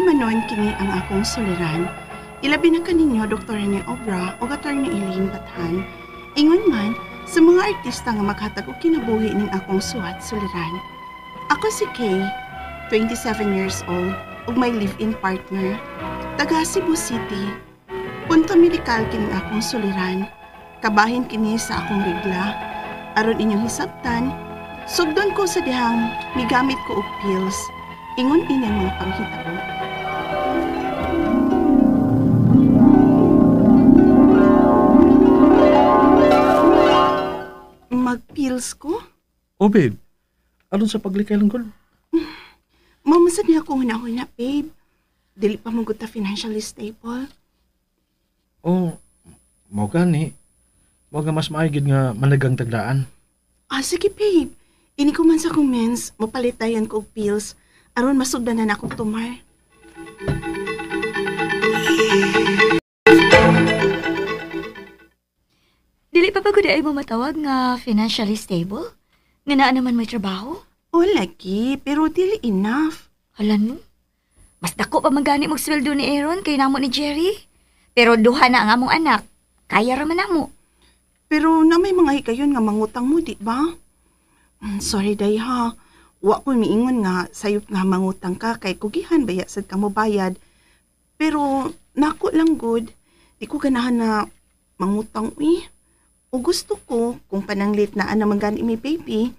manon kini ang akong suliran. Ilabi na kaninyo Dr. Rene Obra o Attorney Eileen Bathan. Ingon man sa mga artista nga maghatag og kinabuhi ning akong suwat suliran. Ako si Kay, 27 years old, ug may live-in partner. Taga Cebu City. Punto medikal kining akong suliran. Kabahin kini sa akong regla. Aron inyong hisabtan, sugdon ko sa dihang migamit ko og pills. Ingon inyang mga panghitabo. Mag-pills ko? Oh, babe. Alon sa paglikay lang ko? Mamasad niya ako huna-huna, babe. Dili pa mong guta financially stable. Oh, mau gani. Mau nga mas maayagid nga managang tagdaan. Sige, babe. Ini ko man sa kong mens, mapalitayan ko og pills. Aron masugdan na akong tumar. Dili pa pagod ay mo matawag nga financially stable? Nga naa naman may trabaho? O, lagi, pero dili enough. Hala no? Mas dako pa magani mong sweldo ni Aaron kay namo ni Jerry. Pero duha na ang among anak. Kaya raman namo. Pero na may mga hikayon nga mangutang mo, di ba? Sorry, day ha. Wa ko miingon nga sayop nga mangutang ka kay kugihan baya sad ka mo bayad. Pero nako lang good. Di ko ganahan na mangutang O gusto ko, kung pananglit na ana manggani mi baby,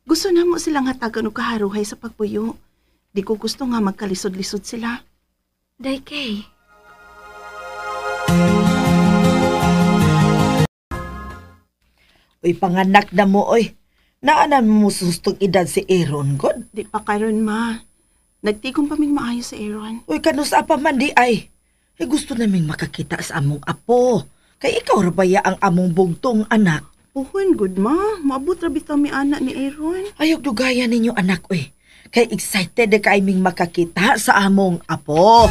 gusto na mo silang hatagan og kaharuhay sa pagpuyo. Di ko gusto nga magkalisod-lisod sila. Day kay. Uy, panganak na mo, oy. Naanan mo sustong edad si Aaron, God? Di pa karon ma. Nagtigom pa ming maayo sa Aaron. Uy, kanusa pa man di ay. Gusto naming makakita sa among apo. Kay ikaw rabaya ang among bugtong anak. Puhon, good ma. Maabot ra bitaw mi anak ni Aaron. Ayog dugaya ninyo anak, oy. Kay excited na kaiming makakita sa among apo.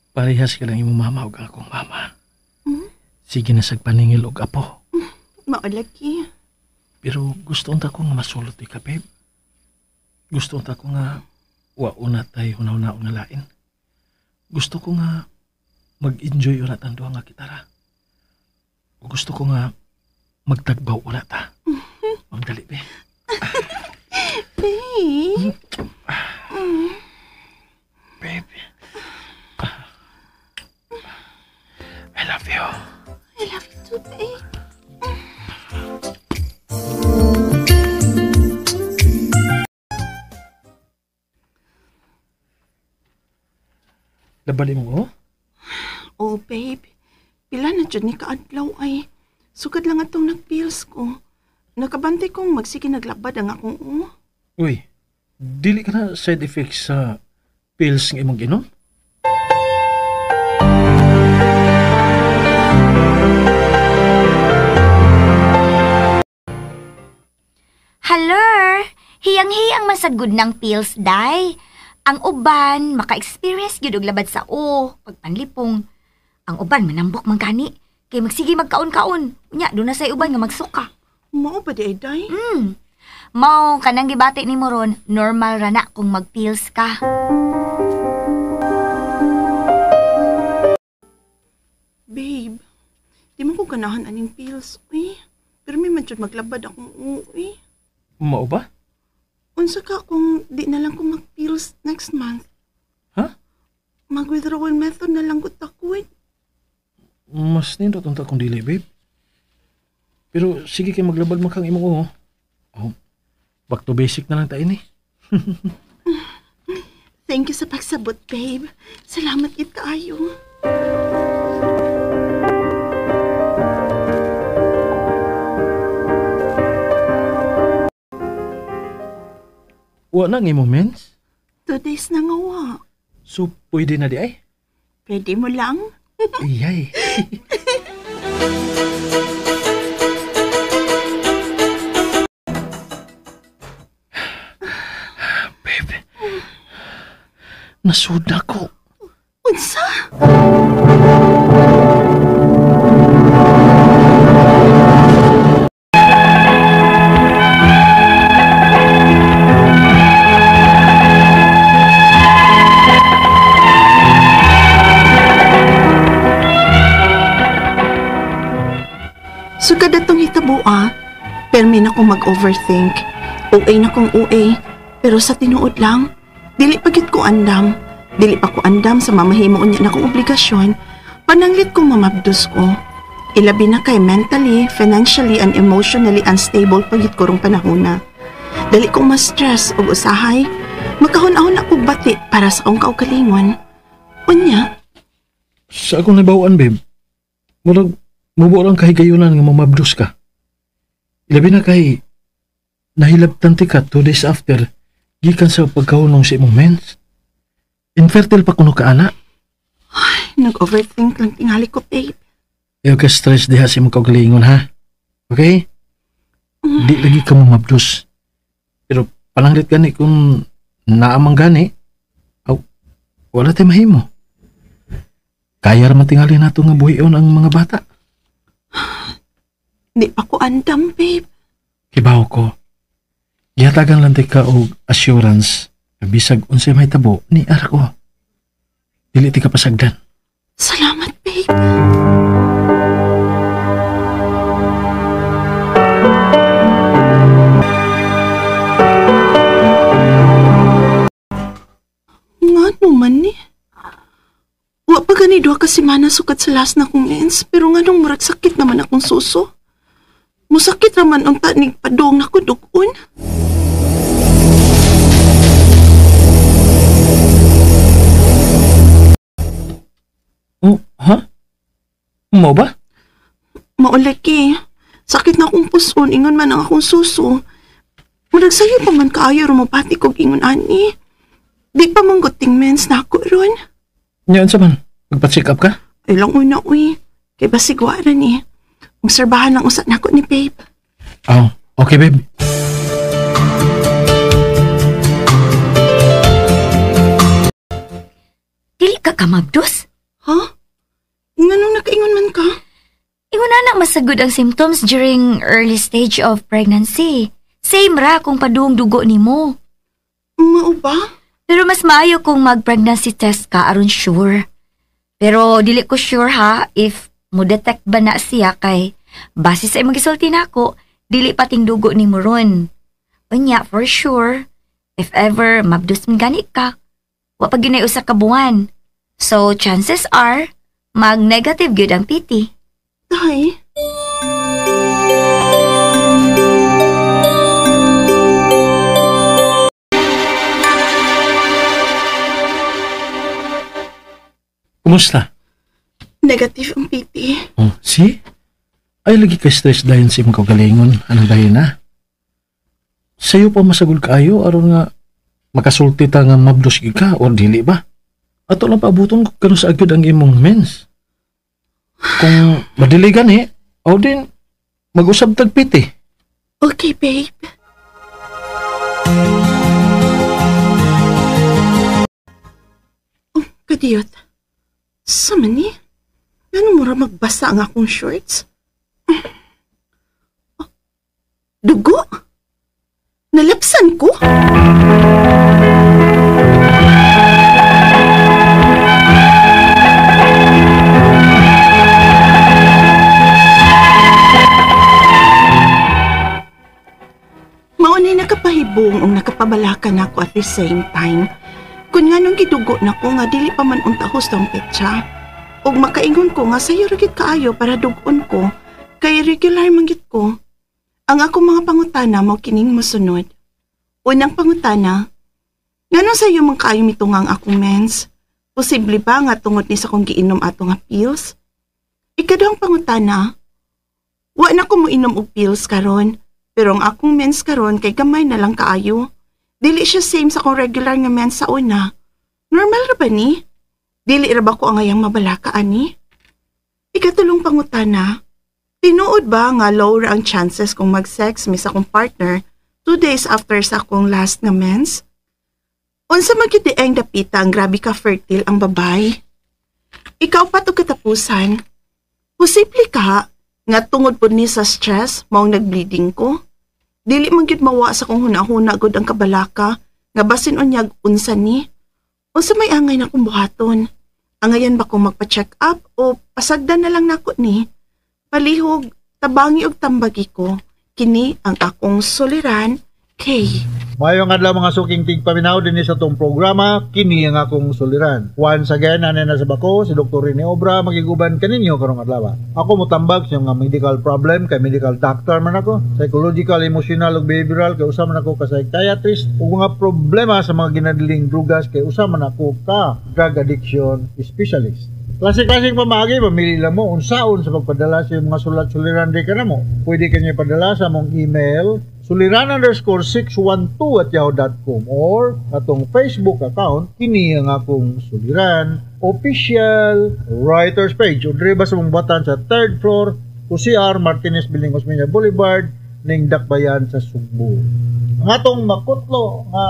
Parehas ka lang imong mama o akong mama. Sige na sagpaningil og apo. Maalaki. Pero gusto unta ko nga masulot ka, babe. Gusto unta ko nga wauna tayo hunaw-hunaw nga lain. Gusto ko nga mag-enjoy ulat ang duha nga kitara. O gusto ko nga magtagbaw ulat ta. Magdali, be. Babe. Babe. I love you. I love you too, babe. Labali mo, oh? Oh, babe. Pila na dyan ni kaadlaw ay. Sugad lang atong nag-pills ko. Nakabantay kong magsige naglabad ang akong Uy, dili ka na side effects sa pills ng imong ginom? Hello! Hiyang-hiyang masagod ng pills, day. Ang uban, maka-experience gyud og labad sa pagpanlipong. Ang uban, manambok man gani. Kay magsige magkaon-kaon. Unya, doon na say uban nga magsuka. Mao ba di, day? Mao, kanang gibati ni mo ron, normal ra na kung mag-pills ka. Babe, di mo ko ganahan aning pills, Pero may man dyan maglabad akong Mao ba? Unsa ka kung di na lang ko mag-pills next month? Ha? Mag-withdrawal method na lang ko takwit. Mas nindot unta kung dili, babe. Pero sige kay maglabad man kang imong back to basic na lang tayo ni. Thank you sa pagsabot, babe. Salamat gid kaayo. Wa na ng imong mens? 2 days na nga wa. So, pwede na di ay? Pwede mo lang? Iyay. Babe, nasud ako. Unsa? atong hitabo permi na kong mag-overthink. OA na kong OA, pero sa tinuod lang, dili pagit ko andam. Dili pa ko andam sa mamahimo unya na kong obligasyon, pananglit kong mamabdos ko. Ilabi na kay mentally, financially, and emotionally unstable pagit ko rong panahona. Dali kong ma-stress o usahay, makahon-ahon ako bati para sa akong kaugalingon. Unya, Sa akong nabawaan, babe, murag mubo lang kahigayunan nga mamabdos ka. Ilabi na kay nahilabtan ti ka 2 days after gikan sa pagkahunong sa imong mens. Infertile pa kuno ka ana. nag-overthink lang tingali ko, babe. Ayaw ka stress diha sa imong kaugalingon, ha? Okay? Di lagi ka mamabdos. Pero pananglit gani kung naamang gani, wala tayo mahimo. Kaya raman tingali nato nga buhion ang mga bata. Di pa ko andam, babe. Kibaw ko. Gihatagan lang ka og assurance na bisag unsay may tabo ni ara ko. Dili ti ka pasagdan. Salamat, babe. Nga naman ni. Wa pa gani duha ka semana sukat sa last na kong mens, pero nga nung murag sakit naman akong suso. Musakit naman ang tanig padong na ko dugon. Oh, ha? Mo ba? Maulaki. Sakit na akong puson, ingon man ang akong suso. Murag sayo pa man kaayo rumapati kog ingon ani. Di pa mangguting mens na ako ron. Yan sa man. Magpa-check up ka? Ay lang una, uy. Kay basigwaran eh. Obserbahan lang usat na ako ni babe. Oh, okay, babe. Dili ka kamabdos? Ha? Nga nung nakaingon man ka? Ingon na masagod ang symptoms during early stage of pregnancy. Same ra kung padung dugo nimo. Mao ba? Pero mas maayo kung mag-pregnancy test ka aron sure. Pero dili ko sure ha if mo detect ba na siya kay base sa imong gisulti nako, dili pating dugo nimo ron. Unya for sure, if ever mabdos man gani ka, wa pa ginay usa ka buwan. So chances are mag-negative gyud ang PT. Day? Kumusta? Negative ang PT. Oh, see? Ay, lagi ka stress dahil sa imong kaugalingon. Anong dahil na? Sa'yo pa masagol kaayo, aron nga makasulti ta nga mabdos ka o dili ba? Ato lang paabuton ko kano sa agyod ang imong mens. Kung madili gani, o din mag-usab tagpiti. Okay, babe. Oh, kadiyot. Sama ni? Ganun mura magbasa ang akong shorts? Oh, dugo? Nalapsan ko? Maunay nakapahibong ang nakapabalakan ako at the same time. Kung nga nung gidugo na ko nga dili pa man untahos tong petsa. Og makaingon ko nga sayo ragit kaayo para dugon ko, kay regular manggit ko. Ang akong mga pangutana mo kining mosunod. Unang pangutana, ngano sayo man kaayo mitungang akong mens? Posible ba nga tungod ni sa kong giinom ato nga pills? Ikaduhang pangutana, wa na ko mo inom og pills karon, pero ang akong mens karon kay gamay na lang kaayo. Dili siya same sa kong regular nga mens sa una. Normal ra ba ni? Dili ra ba ko ang ayang mabalaka ani? Ikatulong pangutana, tinuod ba nga low ra ang chances kung mag-sex mi sa akong partner 2 days after sa akong last nga mens? Unsa man gyud dieng dapita ang grabe ka fertile ang babay? Ikaw pa to katapusan. Posible ka nga tungod pod ni sa stress maong nag-bleeding ko? Dili man gyud mawa sa kong hunahuna gud ang kabalaka nga basin unyag unsa ni? Unsa may angay na kong buhaton? Angayan ba kong magpa-check up o pasagdan na lang nako ni? Palihog, tabangi og tambagi ko, kini ang akong suliran, Kay. Mayong adlaw mga suking tigpaminaw din sa tong programa, kini ang akong suliran. Once again, anay na sa bako, si Dr. Rene Obra, magiguban kaninyo karong adlaw. Ako motambag sa mga medical problem, kay medical doctor man ako, psychological, emotional, ug behavioral, kay usa man ako ka psychiatrist, ug mga problema sa mga ginadiling drugas, kay usa man ako ka drug addiction specialist. Klase-klaseng pamagi, mamili lang mo unsaon sa pagpadala sa mga sulat-suliran di ka na mo. Pwede kanya padala sa mong email suliran_612@yahoo.com or atong Facebook account, kini ang akong suliran official writers page. O dire ba sa mong batan sa 3rd floor, UCR Martinez Building, Osmeña Boulevard, ning Dakbayan sa Sugbo. Ang atong makutlo nga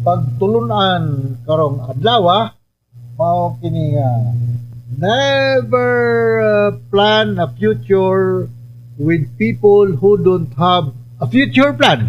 pagtulunan karong adlaw, mao kini nga never plan a future with people who don't have a future plan.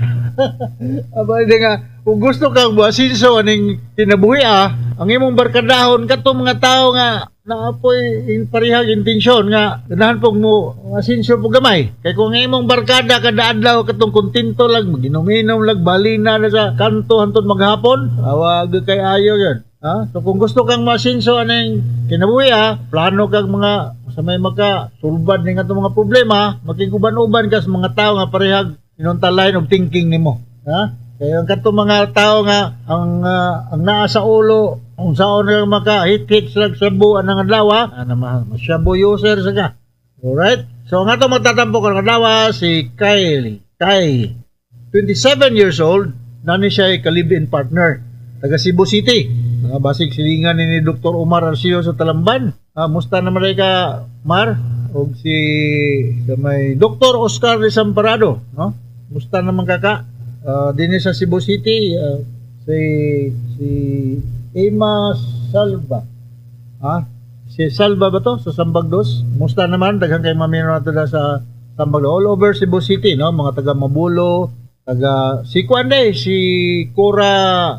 Aba nga, kung gusto kang buasinso aning kinabuhi ang imong barkadahon kato mga tao nga naapoy parihag intensyon nga ganahan pog mo asinso pog gamay. Kay kung imong barkada kada adlaw katong kontento lang maginom-inom lang balina na sa kanto hantod maghapon, awag kay ayo yon. So kung gusto kang masinso aning kinabuhi plano kag mga sa may maka sulbad ning atong mga problema, makiguban-uban ka sa mga tao nga parehag inunta line of thinking nimo. Kaya ang katong mga tao nga ang naa sa ulo kung saan nga maka hit slag sa buwan ng adlaw, masyabo user sa ka. Alright? So ang atong magtatampo karong adlaw si Kay, 27 years old, nani siya ay ka-live-in partner taga Cebu City. Mga basig silingan ni Dr. Omar Arcio sa Talamban. Musta naman rin ka, Mar? O si may Dr. Oscar Desamparado, no? Musta naman kaka? Din sa Cebu City, si Emma Salva. Si Salva ba to? Sa Sambagdos? Musta naman? Daghang kay mamino nato na sa Sambagdos. All over Cebu City, no? Mga taga Mabulo, taga si Kuande, si Cora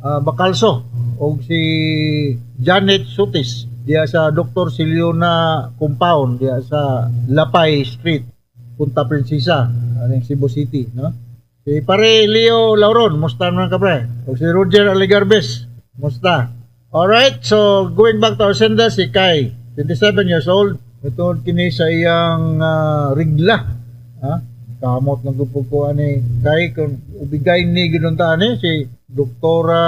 Bacalso, o si Janet Sutis diya sa Dr. Siliona Compound diya sa Lapay Street, Punta Princesa, aning Cebu City, no? Si pare Leo Lauron, musta naman ka pre? O si Roger Aligarbes, musta? Alright, so going back to our sender, si Kai, 27 years old, ito kini sa iyang rigla, kamot ng grupo ko ani Kai, kung ubigay ni ginuntaan si Doktora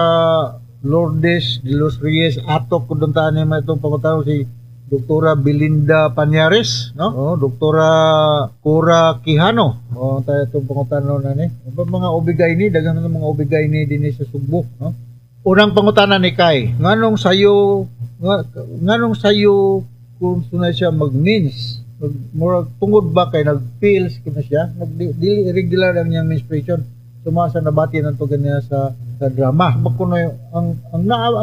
Lourdes de los Reyes Atok kuduntaan ni itong pangutao si Doktora Belinda Panyares, no? Doktora Cora Quijano. Tayo itong pangutano na ni. Mga ubigay ni, dagang mga ubigay ni din sa Sugbo, no? Unang pangutana ni Kai, nganong sayo kung sunay siya mag-means, murag tungod ba kay nag-pills kina siya, dili irregular ang niyang menstruation. Sumasa nabati nanto ganiya sa drama. Makuno ang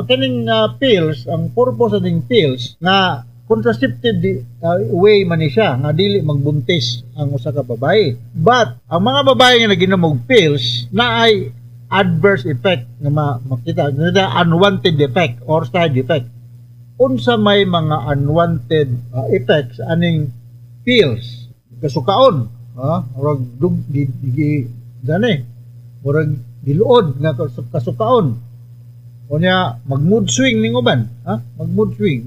kaning pills, ang purpose ng pills nga contraceptive way man ni siya nga dili magbuntis ang usa ka babae. But ang mga babae nga naginom og pills na ay adverse effect nga makita na unwanted effect or side effect. Unsa may mga unwanted effects aning pills? Kasukaon, orag murag diluod nga kasukaon. Unya mag-mood swing ning uban, mag-mood swing,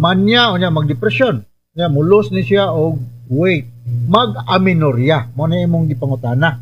mania, unya mag-depression. Unya mulos ni siya og weight, mag-amenorrhea. Mo na imong gipangutana.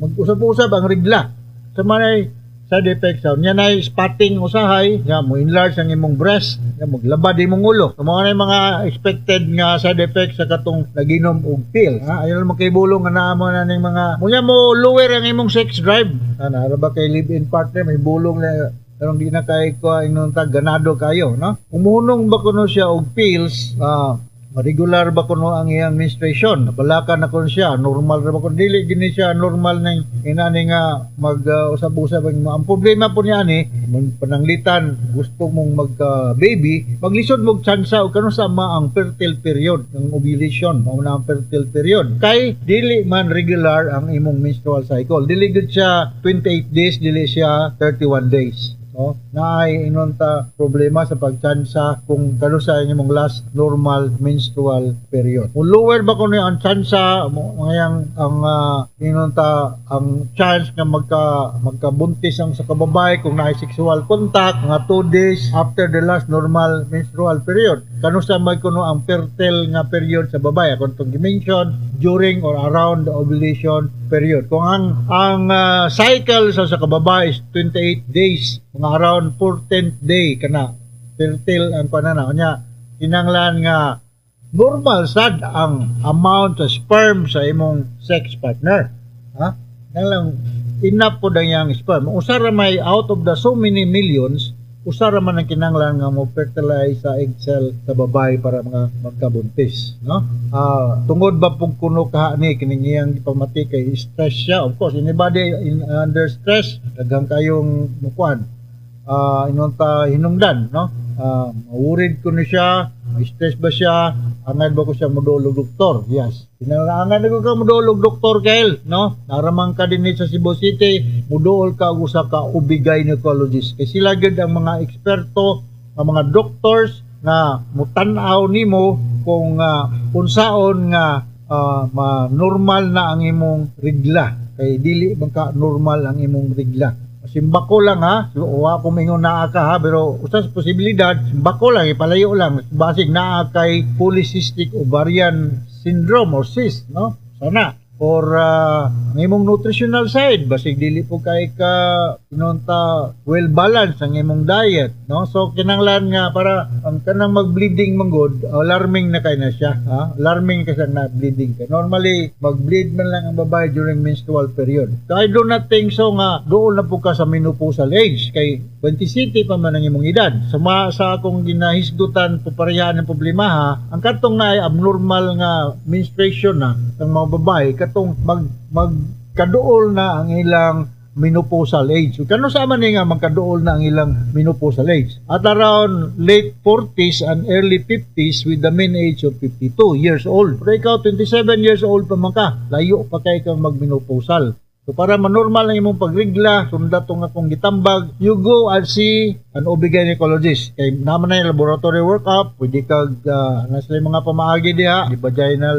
Mag-usab-usab ang regla. Sa manay side effects nya nay spotting usahay, nya mo enlarge ang imong breast, nya maglabad imong ulo. Mo na mga expected nga side effects sa katong naginom og pills. Ayon man kay bulong nga naa mo na ning mga munya mo lower ang imong sex drive. Ana ba kay live-in partner may bulong na karong di na kay ko ingon ta ganado kayo, no? Umuhunong ba kuno siya og pills, regular ba kuno ang iyang menstruation? Balakan na kuno siya, normal ra ba kuno? Dili gini siya normal ning inani nga mag-usab-usab ang problema po niya ni pananglitan gusto mong magka-baby, maglisod mog tsansa o kano sama ang fertile period, ang ovulation, mao na ang fertile period. Kay dili man regular ang imong menstrual cycle. Dili gud siya 28 days, dili siya 31 days. naay inunta problema sa pagtsansa kung kano sa inyong last normal menstrual period. Kung lower ba kuno ang tsansa ngayang ang inunta ang chance nga magkabuntis ang sa kababay kung naay sexual contact nga 2 days after the last normal menstrual period. Kano sa may kuno ang fertile nga period sa babae kung itong dimension during or around the ovulation period. Kung ang cycle sa kababay is 28 days, mga around 14th day kana fertile ang pananaw niya, kinanglan nga normal sad ang amount of sperm sa imong sex partner. Lang enough po yung sperm. Usara may out of the so many millions, usara man ang kinanglan nga mo fertilize sa egg cell sa babae para mga magkabuntis, tungod ba pug kuno ka ni kining iyang ipamati kay stress siya. Of course, anybody under stress daghang kayong mukuan inunta hinungdan, maurid ko na siya, may stress ba siya, angad ba ko siya modolog doktor? Yes, kinanglan ko ka modolog doktor kail, naramang ka din sa Cebu City, modol ka usa ka gynecologist kay sila gid ang mga eksperto, ang mga doctors na mutan-aw nimo kung unsaon nga normal na ang imong regla, kay dili man ka normal ang imong regla. Simbako lang wa ko mingon naa ka pero usas posibilidad simbako lang ipalayo lang basig naa kay polycystic ovarian syndrome or cyst, sana or ang imong nutritional side basig dili po kay ka inunta well balanced ang imong diet, so kinanglan nga para ang kanang mag-bleeding manggod alarming na kay na siya, alarming kasi na bleeding ka. Normally mag-bleed man lang ang babae during menstrual period, so I do not think so nga doon na po ka sa menopausal age kay 27 pa man ang imong edad. Sa akong ginahisgutan po pareha ng problema ang katong na ay abnormal nga menstruation na ang mga babae katong magkaduol na ang ilang menopausal age. So, kano sa man nga magkaduol na ang ilang menopausal age? At around late 40s and early 50s with the mean age of 52 years old. Pero ikaw 27 years old pa man ka, layo pa kay kang magmenopausal. So para manormal ang imong pagrigla, sunda tong akong gitambag, you go and see an gynecologist. Kay naman na yung laboratory workup, pwede kag nasa mga pamaagi diha, di vaginal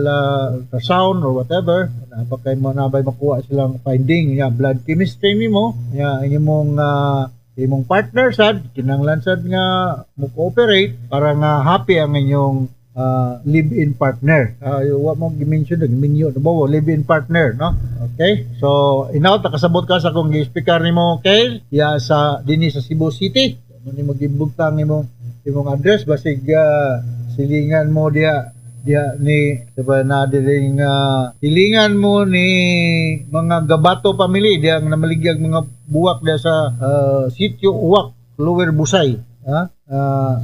sound or whatever. Napakay mo nabay makuha silang finding, blood chemistry nimo, imong partner sad, kinanglan sad nga mo cooperate para nga happy ang inyong live-in partner. What mo gi-mention minyo no live-in partner, okay? So inaw takasabot ka sa kung gi-speaker nimo, okay? Sa dinhi sa Cebu City. Ano ni magibugtang imong address basig silingan mo dia ni diba na diring silingan mo ni mga Gabato family dia nga namaligag mga buwak dia sa sitio Uwak, Lower Busay.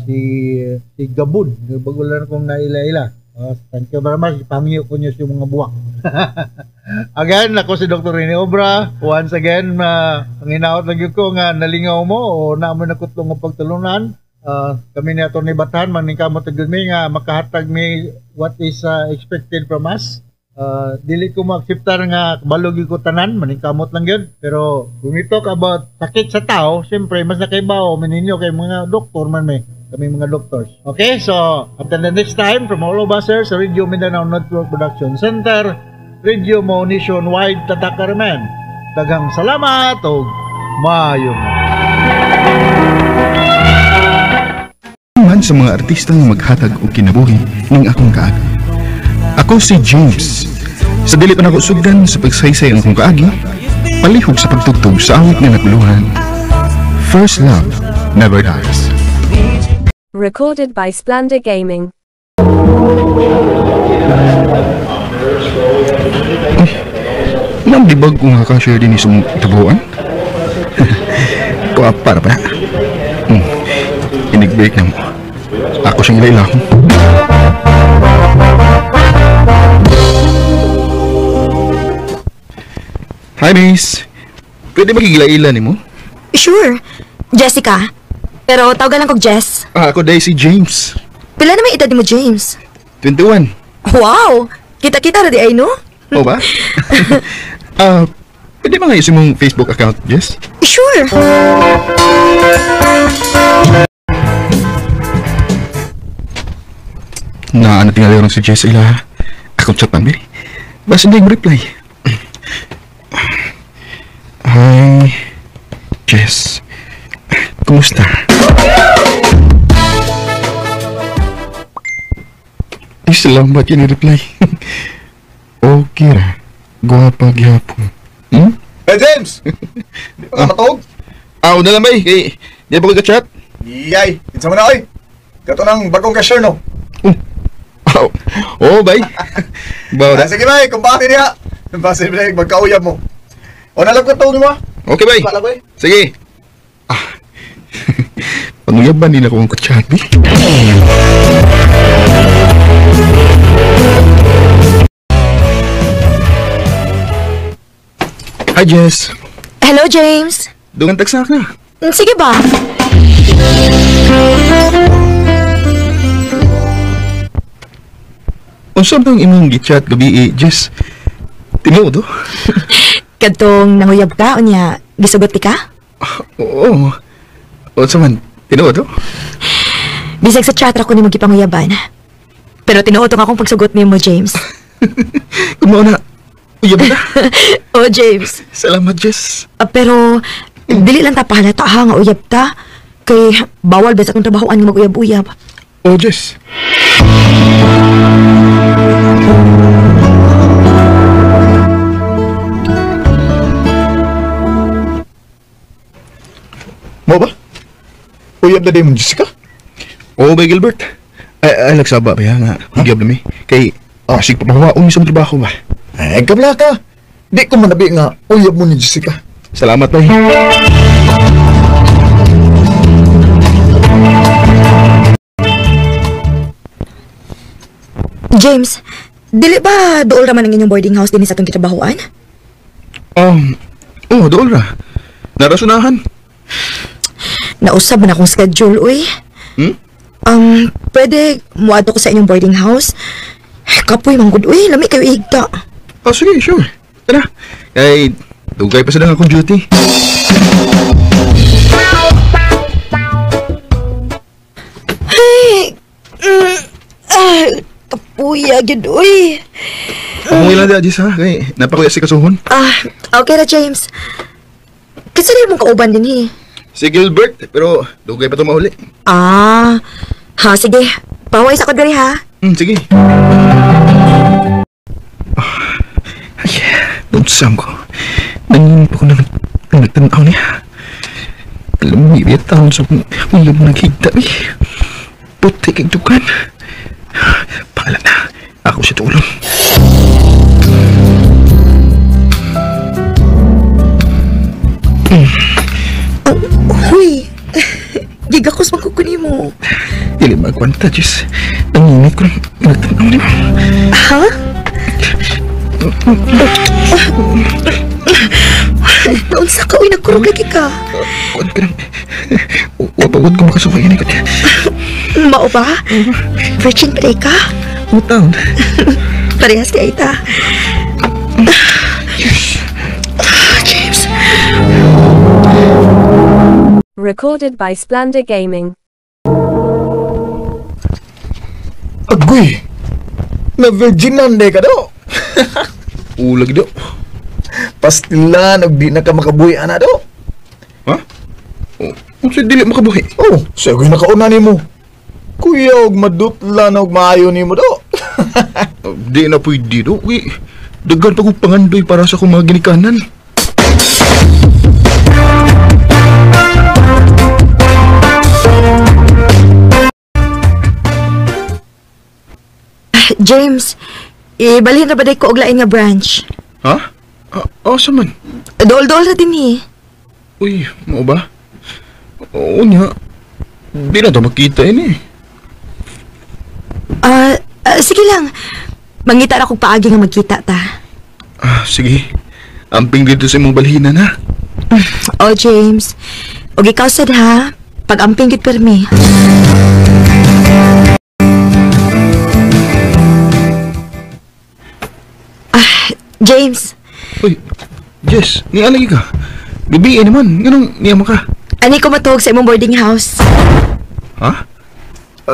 Si Gabud, bagulan kong naila-ila. Thank you very much. Pangyo ko niyo yung mga buwak. Again, ako si Dr. Rene Obra. Once again, ang inaot lang ko nga nalingaw mo o naamon na kutlong ng pagtulunan. Kami ni Atty. Batan, maningkamot agad mi nga makahatag mi what is expected from us. Dili ko ma-acceptar nga balog ko tanan, maningkamot lang yun. Pero kung i-talk about sakit sa tao, siyempre mas nakaibaw maninyo kay mga doktor man kami mga doctors. Okay, so until the next time, from all of us here sa Radio Mindanao Network Production Center, Radio Mo Nationwide Tatakarman. Daghang salamat o maayo. Man sa mga artista nga maghatag og kinabuhi ning akong kaagi. Ako si James. Sa dili pa nako sugdan sa pagsaysay ang akong kaagi, palihog sa pagtugtog sa awit nga nakuluhan. First Love Never Dies. Recorded by Splendor Gaming. Nang dibag kung hakashare din isang tabuan? Para pa na. Inig-break na mo. Ako siyang ilayla ko. Hi, miss. Pwede magigila-ila ni mo? Sure. Jessica. Pero tawagan lang kog Jess. Ako dahil si James. Pila na may edad mo, James? 21. Wow! Kita-kita na di ay, no? O ba? Pwede ba nga isin mong Facebook account, Jess? Sure. Na ano tingali rin si Jess ila akong chat man, be. Basta hindi reply. Hi, Jess. Kumusta? Ay, salamat yun reply. Okay ra. Gwapa gyapon. Hey, James! Di pa ka matog? Na lang ba eh. Kay, di ba ko ka-chat? Iyay! Kinsa mo na, oy! Kato ng bagong cashier, no? Bay. Bawa na. Sige, bay! Kumpati niya! Basta na magkauyab mo. O, nalag ko tawag mo, Okay, bay. Pala, bay. Sige. Panuyaban nila ko ang ka-chat, eh. Hi, Jess. Hello, James. Dungan tagsa ka. Sige ba? Unsa bang imong gi-chat gabi, Jess? Tinuod, oh? Kadtong nanguyab ka, unya, gisugot ti ka? Oo. Unsa man? Tinuod, oh? Bisag sa chat ra ko ni magipanguyaban. Pero tinuotong akong pagsugot nimo, James. Kumaw na. Uyab na. Oh, James. Salamat, Jess. Pero, dili lang ta pahalata ha nga uyab ta. Kay bawal ba sa akong trabahoan nga mag-uyab-uyab. Oh, Jess. Mo ba? Uyab na din mo, Jessica? Oo ba, Gilbert? Ay, nagsaba ba yan nga? Ugyab na mi. Kay, asig pa mahawaon sa trabaho ba? Ay, kabla ka! Di ko manabi nga, uyab mo ni Jessica. Salamat, bay. James, dili ba dool raman ang inyong boarding house din sa atong kitrabahoan? Dool ra. Narasunahan. Nausab na akong schedule, uy. Pwede muadto ko sa inyong boarding house? Kapoy, manggod, uy. Lami kayo ihigta. Sige, sure. Tara. Kay, dugay pa sa lang akong duty. Kapoy, agad, uy. Kung ilan di, Jess, ha? Kay, napakuya si kasuhon. Okay na, James. Kasi rin mong kauban din, eh. Si Gilbert, pero dugay pa ito mahuli. Sige. Paway sa ko diri, ha? Sige. Ay, bunsam ko. Nangin pa ko na nagtanaw niya. Alam mo, ibig taon sa kung wala mo naghigta, eh. Puti kay dukan. Pangalan na, ako siya tulong. Huy. Gigakos magkukunin mo. Dili magkwanta, Jess. Nanginit ko lang nagtanaw niya. Ha? Noon sa ka, uy, nagkurog lagi ka. Kuwan ka lang. Wapagod ko makasukayin ikot. Mao ba? Virgin pa ka? Mutaon. Parehas kaya ita. Yes. James. Recorded by Splendor Gaming. Agoy! Na-virginan de ka do! Ulag do. Pastilan, og di na ka makabuhi, ana do! Ha? Sa dili makabuhi. Oh, sagoy na kauna ni mo. Kuya, og madutla na og maayo ni mo do. Di na pwede do. Dagan pa kong pangandoy para sa kong mga ginikanan. James, ibalhin na ba day ko og lain nga branch? Ha? Asa man? Dool-dool na din, eh. Uy, mo ba? Oo niya. Di na ito makita yun, eh. Sige lang. Mangita na kong paagi nga magkita ta. Sige. Amping dito sa imong balhinan, ha? Oh, James. Og ikaw sad, ha? Pag-amping gid permi. James. Uy, Jess, niya lagi ka. Gabi naman, ganun niya ka. Ani ko matuog sa imong boarding house. Ha?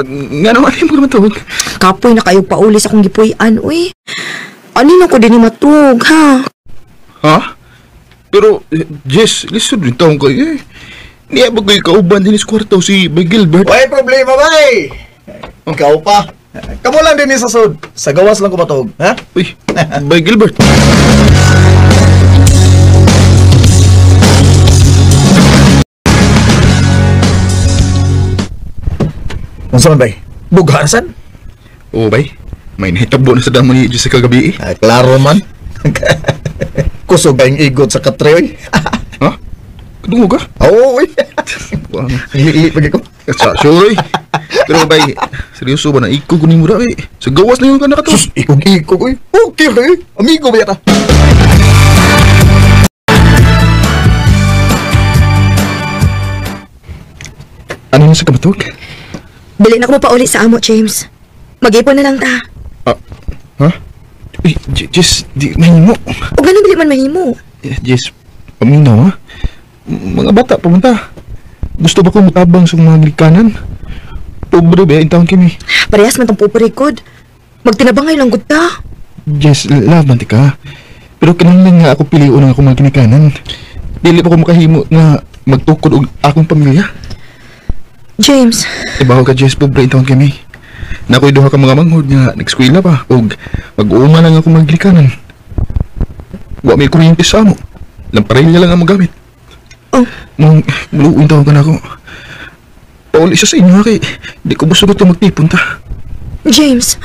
Nga naman, hindi mo naman tawag. Kapoy na kayo pauli sa akong gipuy-an, uy. Ani na ko din ni matug, ha? Ha? Pero, Jess, listen rin taong kayo eh. Niya ba kayo kauban din sa kwarto si Bay Gilbert? May problema, bay! Ikaw pa. Kamu lang din sa sud. Sa gawas lang ko matog, ha? Uy, Bay Gilbert. Unsa man bay? Bugasan? Oo, Bay. May nahitabo na sa damo ni Jessica gabi eh. Klaro man. Kusog ang igot sa katroy. Ha? Kadungo ka? Oo, uy. Ili pagi ko. Sa sure. Pero Bay, seryoso ba na iko kuning mura eh. Sa gawas na yung ka nakato. Sus, ikog-ikog, uy. Okay, okay. Amigo ba yata? Ano na sa kamatog? Dili na ko mapauli sa amo, James. Mag-ipon na lang ta. Ha? Uy, Jess, di mahimo. O ganun dili man mahimo. Jess, paminaw ha? Mga bata pumunta. Gusto ba ko matabang sa mga gilikanan? Pobre ba yung taon kimi? Parehas man tong puparikod. Magtinabangay lang gud ta. Jess, laban ti ka. Pero kinahanglan nga ako piliun ang akong mga ginikanan. Dili pa ko makahimo nga magtukod og akong pamilya. James, Ibaw ka, Jess, pobre itong kimi. Na ako'y duha ka mga manghod nga nag-eskwela pa o mag-uuma lang ako maglikanan. Wa may kuryente sa amo. Lamparilla lang ang magamit. Oh. Muluin taon ka na ako. Pauli siya sa inyo, kay di ko gusto ito magtipon ta. James.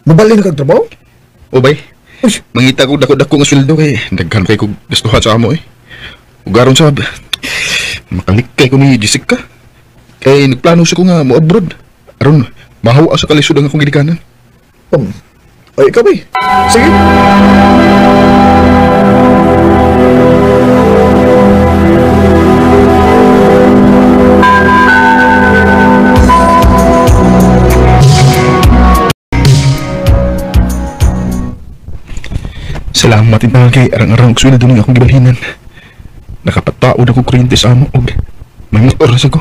Mabali na kagtrabaho? O bay, mangita ko dako-dako nga sweldo kay daghan kay ko gustuhan sa amo eh. Ugaron sab. Makalikay ko ni Jessica. Kay nagplano siya ko nga mo abroad. Aron mahawa sa kalisod ang akong gidikanan. Ay, ikaw bay. Sige. Salamat din kay arang-arang og sweldo ning akong gibalhinan. Nakapataod ako kuryente sa amo og may motor sa ko.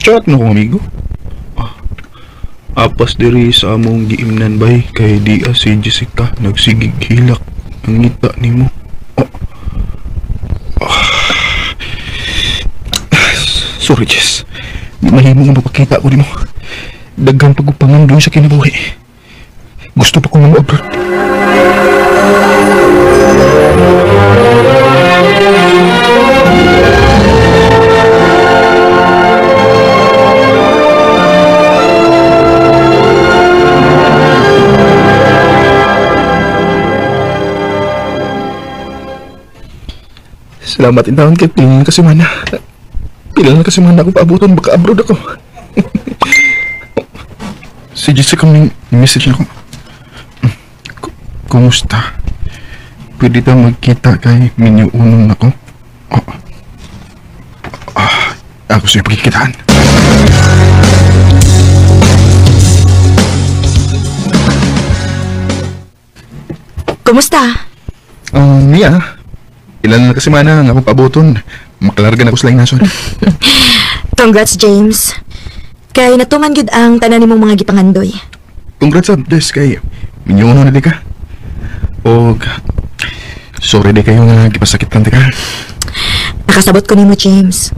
Chat no kong amigo. Apas diri sa among giimnan bay kay di si Jessica nagsigig hilak ang ngita nimo. Sorry, Jess. Di mahimo nga mapakita ko nimo. Daghang pagupangam doon sa kinabuhi. Gusto pa kong mag-abroad. Salamat in taon kay pilang kasi mana. Pilang kasi mana akong paabuton baka abroad ako. Si Jessica may message na ko. Kumusta? Pwede tayo magkita kay miniunong ako? Ako sa'yo pagkikitaan. Kumusta? Mia. Ilan na kasi mana nga akong paabuton. Makalargan ako sa lainason. Congrats, James. Kay natuman gid ang tanan nimong mga gipangandoy. Congrats up, Des, kay minyono na di ka. O, sorry di kayo nga gipasakitan di ka. Nakasabot ko nimo, James.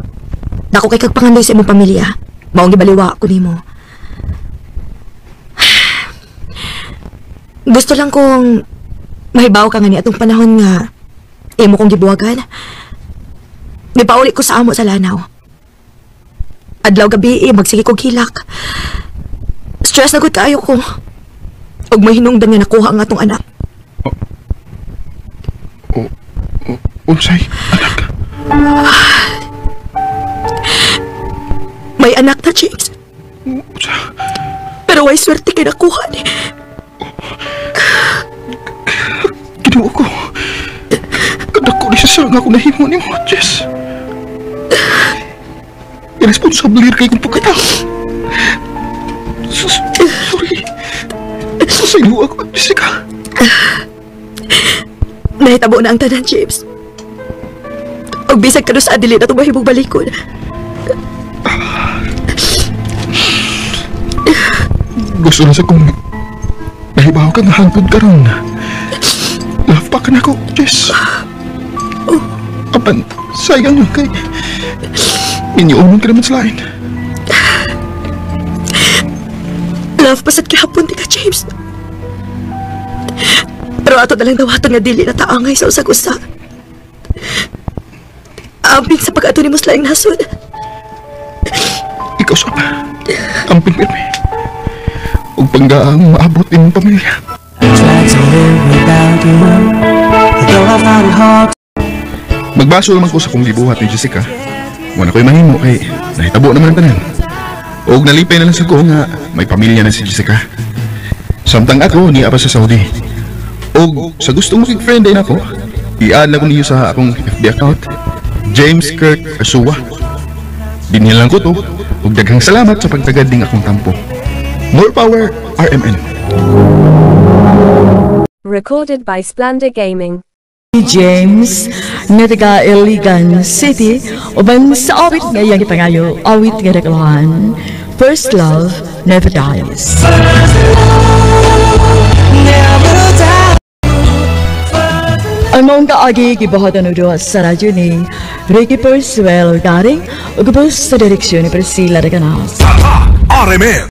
Dako kay kagpangandoy sa imong pamilya. Maong gibaliwa ko nimo. Gusto lang kong mahibaw ka nga ni atong panahon nga imo kong gibuwagan. Di pauli ko sa amo sa lanaw. Adlaw gabi magsige kog hilak. Stress na gud kaayo ko. Og may hinungdan nga nakuha ang atong anak. Unsay anak? May anak na, James. Pero way swerte kay nakuha ni. Ginuo ko. Isasal nga ako nahimo ni mo, Jess. Irresponsible kay kong pagkita. Sorry. Sasaylo ako, Jessica. Nahitabo na ang tanan, James. Og bisag ka sa adili na itong mahimong balikod. Gusto na sa kong nahibaw ka nga hangtod ka ron. Love pa ka na ko, Jess. Apan, sayang yun kay iniuman ka naman sa lain. Love pasat kihapon di ka, James. Pero ato na lang dawaton nga dili na taangay sa usag-usa. Amping sa pag-ato ni Muslaing nasod. Ikaw sa amping pirme. Huwag panggaang maabot din ng pamilya. Magbaso naman ko sa kong gibuhat ni Jessica. Wala ko'y mahimo kay nahitabo naman ang tanan. Huwag nalipay na lang sa ko nga may pamilya na si Jessica. Samtang ako niya pa sa Saudi. O sa gustong makig-friend din ako, i-add na ko niyo sa akong FB account, James Kirk Asua. Dinhilan ko to, ug daghang salamat sa pagtagad ding akong tampo. More power, RMN. Recorded by Splendor Gaming. James, nga taga Iligan City, uban sa awit nga iyang ipangayo, awit nga nagalahan, First Love Never Dies. Ang mong kaagi gibuhatan udo sa radyo ni Ricky Persuel Garing, ug sa direksyon ni Priscilla Reganas. RMN!